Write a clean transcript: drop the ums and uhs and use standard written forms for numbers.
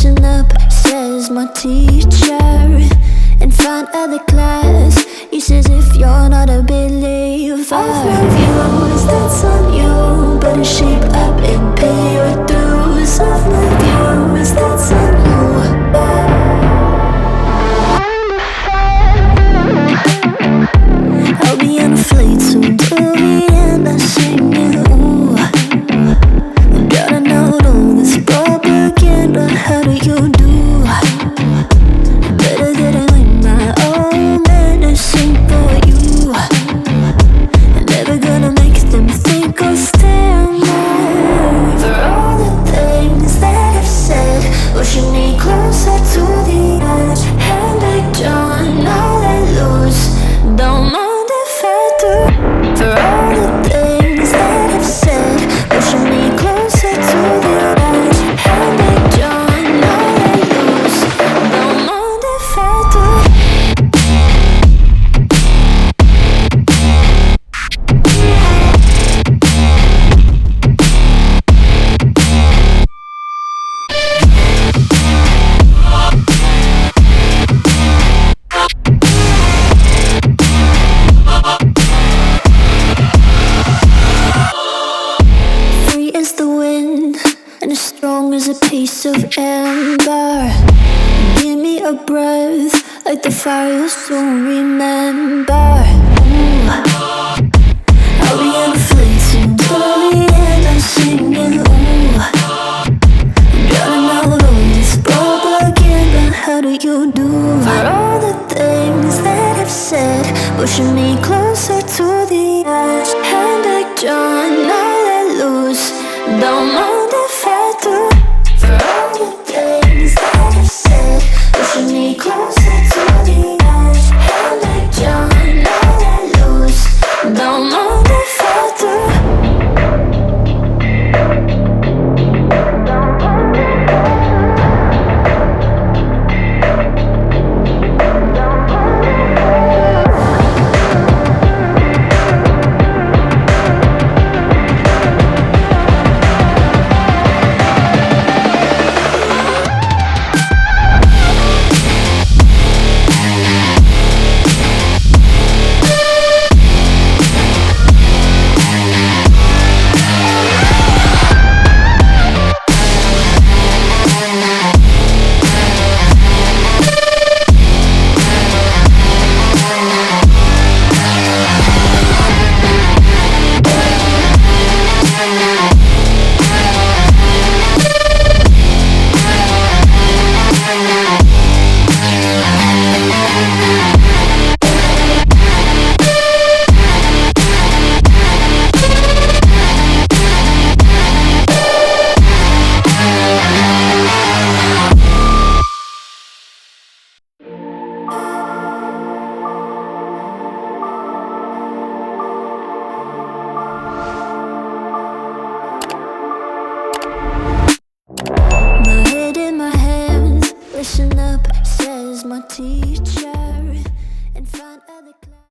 Listen up, says my teacher. In front of the class, he says if you're not a believer, I've my views, that's on you. Better shape up and pay your dues. I've my views, that's on you. I'll be on a flight soon to Vienna singing, ooh. Gotta know all this propaganda, how do you do? Better get it in my own medicine for you. Never gonna make them think I'll stand there. For all the things that I've said, pushing me closer to the edge. And I don't know that lose, don't mind if I do. For all the things that I've said, pushing me closer to the edge. And I don't know that lose, don't mind if I do. Free as the wind and as strong as a piece of amber. Give me a breath like the fire you'll soon remember. Ooh. I'll be on a flight soon to the end. I'm singing, ooh. Gotta know all this propaganda, how do you do? For all the things that I've said, pushing me closer